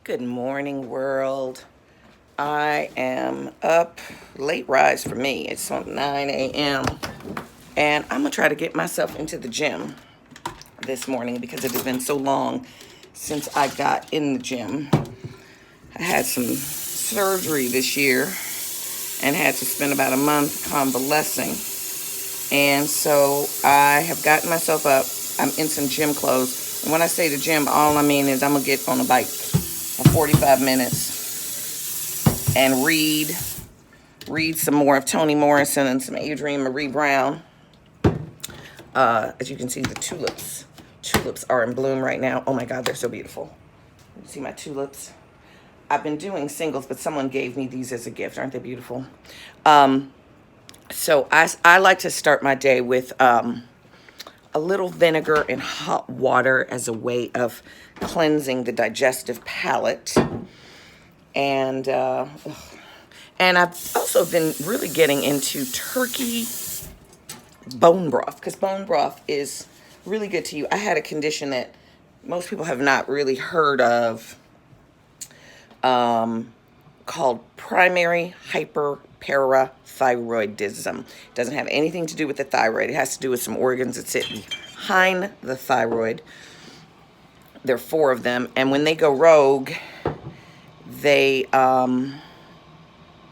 Good morning, world. I am up, late rise for me. It's on 9 a.m. And I'm going to try to get myself into the gym this morning because it has been so long since I got in the gym. I had some surgery this year and had to spend about a month convalescing. And so I have gotten myself up. I'm in some gym clothes. And when I say the gym, all I mean is I'm going to get on a bike for 45 minutes and read some more of Toni Morrison and some Adrienne Marie Brown. As you can see, the tulips are in bloom right now. Oh my God, they're so beautiful. You see my tulips? I've been doing singles, but someone gave me these as a gift. Aren't they beautiful? So I like to start my day with a little vinegar and hot water as a way of cleansing the digestive palate. And I've also been really getting into turkey bone broth, because bone broth is really good to you. I had a condition that most people have not really heard of, called primary hyperparathyroidism. It doesn't have anything to do with the thyroid. It has to do with some organs that sit behind the thyroid. There are 4 of them, and when they go rogue, they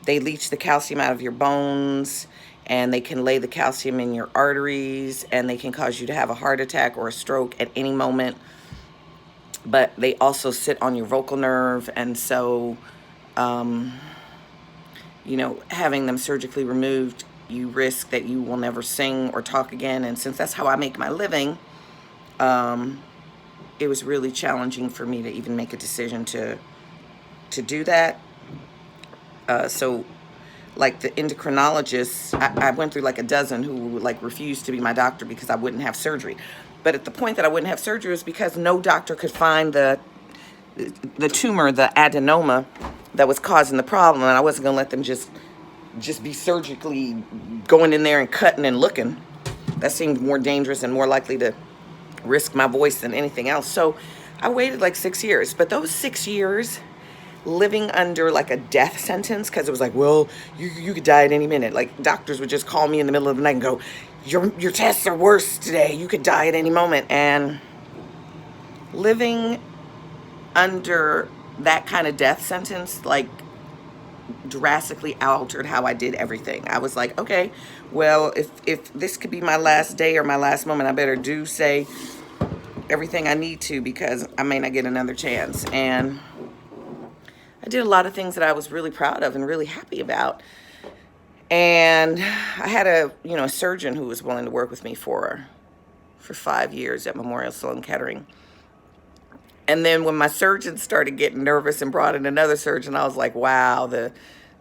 leach the calcium out of your bones, and they can lay the calcium in your arteries, and they can cause you to have a heart attack or a stroke at any moment. But they also sit on your vocal nerve, and so having them surgically removed, you risk that you will never sing or talk again. And since that's how I make my living, it was really challenging for me to even make a decision to do that. So like the endocrinologists, I went through like a dozen who like refused to be my doctor because I wouldn't have surgery. But at the point that I wouldn't have surgery was because no doctor could find the tumor, the adenoma that was causing the problem, and I wasn't gonna let them just be surgically going in there and cutting and looking. That seemed more dangerous and more likely to risk my voice than anything else. So I waited like 6 years, but those 6 years living under like a death sentence, because it was like, well, you could die at any minute. Like doctors would just call me in the middle of the night and go, your tests are worse today, you could die at any moment. And living under that kind of death sentence like drastically altered how I did everything. I was like, okay, well, if this could be my last day or my last moment, I better say everything I need to, because I may not get another chance. And I did a lot of things that I was really proud of and really happy about. And I had a surgeon who was willing to work with me for 5 years at Memorial Sloan Kettering. And then when my surgeon started getting nervous and brought in another surgeon, I was like, wow, the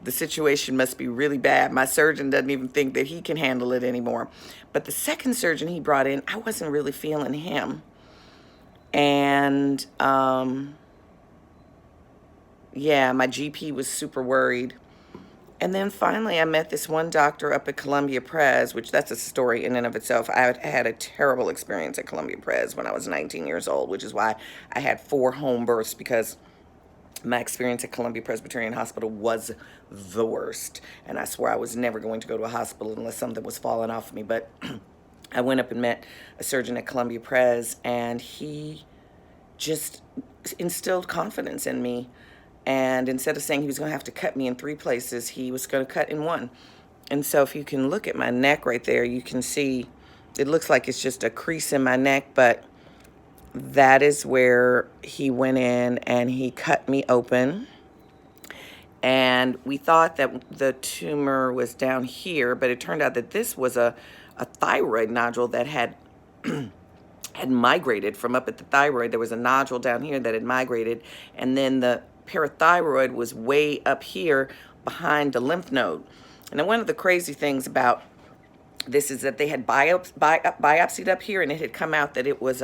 situation must be really bad. My surgeon doesn't even think that he can handle it anymore. But the second surgeon he brought in, I wasn't really feeling him. And my GP was super worried. And then finally I met this one doctor up at Columbia Pres, which that's a story in and of itself. I had a terrible experience at Columbia Pres when I was 19 years old, which is why I had 4 home births, because my experience at Columbia Presbyterian Hospital was the worst. And I swore I was never going to go to a hospital unless something was falling off me. But I went up and met a surgeon at Columbia Pres, and he just instilled confidence in me. And instead of saying he was going to have to cut me in 3 places, he was going to cut in 1. And so if you can look at my neck right there, you can see it looks like it's just a crease in my neck, but that is where he went in and he cut me open. And we thought that the tumor was down here, but it turned out that this was a thyroid nodule that had migrated from up at the thyroid. There was a nodule down here that had migrated, and then the parathyroid was way up here behind the lymph node. And then one of the crazy things about this is that they had biopsied up here, and it had come out that it was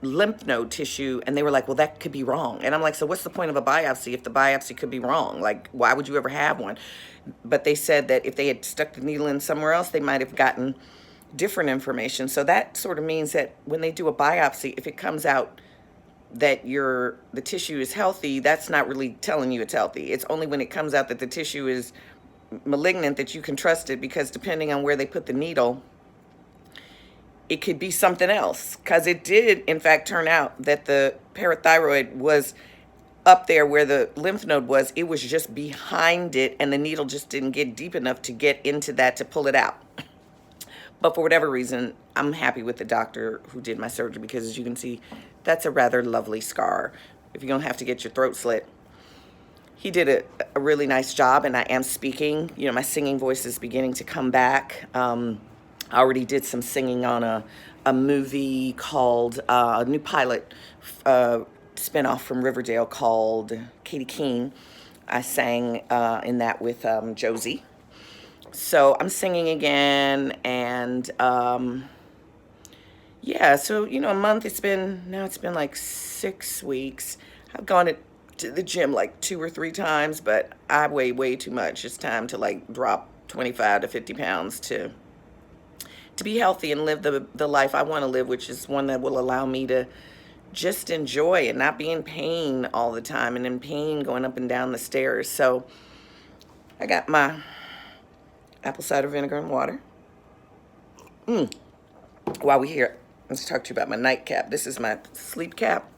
lymph node tissue, and they were like, well, that could be wrong. And I'm like, so what's the point of a biopsy if the biopsy could be wrong? Like, why would you ever have one? But they said that if they had stuck the needle in somewhere else, they might have gotten different information. So that sort of means that when they do a biopsy, if it comes out that the tissue is healthy, that's not really telling you it's healthy. It's only when it comes out that the tissue is malignant that you can trust it, because depending on where they put the needle, it could be something else. Because it did, in fact, turn out that the parathyroid was up there where the lymph node was. It was just behind it, and the needle just didn't get deep enough to get into that to pull it out. But for whatever reason, I'm happy with the doctor who did my surgery, because as you can see, that's a rather lovely scar. If you're gonna have to get your throat slit, he did a really nice job, and I am speaking. You know, my singing voice is beginning to come back. I already did some singing on a movie called, a new pilot spinoff from Riverdale called Katie Keene. I sang in that with Josie. So I'm singing again, and yeah, so, you know, a month, it's been like 6 weeks. I've gone to the gym like 2 or 3 times, but I weigh way too much. It's time to like drop 25 to 50 pounds to be healthy and live the life I want to live, which is one that will allow me to just enjoy and not be in pain all the time, and in pain going up and down the stairs. So I got my apple cider vinegar and water. While we're here, let's talk to you about my nightcap. This is my sleep cap.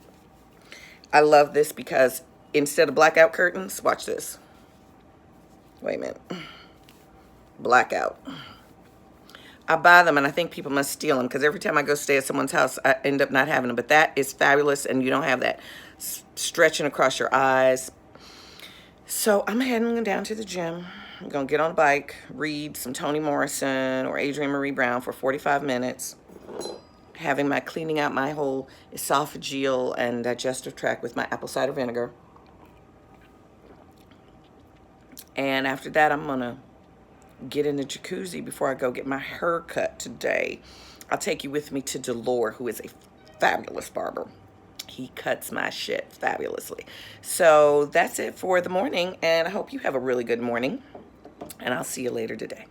I love this because instead of blackout curtains, watch this. Wait a minute. Blackout. I buy them, and I think people must steal them, because every time I go stay at someone's house, I end up not having them. But that is fabulous, and you don't have that stretching across your eyes. So I'm heading down to the gym. I'm going to get on a bike, read some Toni Morrison or Adrienne Marie Brown for 45 minutes, cleaning out my whole esophageal and digestive tract with my apple cider vinegar. And after that, I'm going to get in the jacuzzi before I go get my hair cut today. I'll take you with me to Delore, who is a fabulous barber. He cuts my shit fabulously. So that's it for the morning, and I hope you have a really good morning, and I'll see you later today.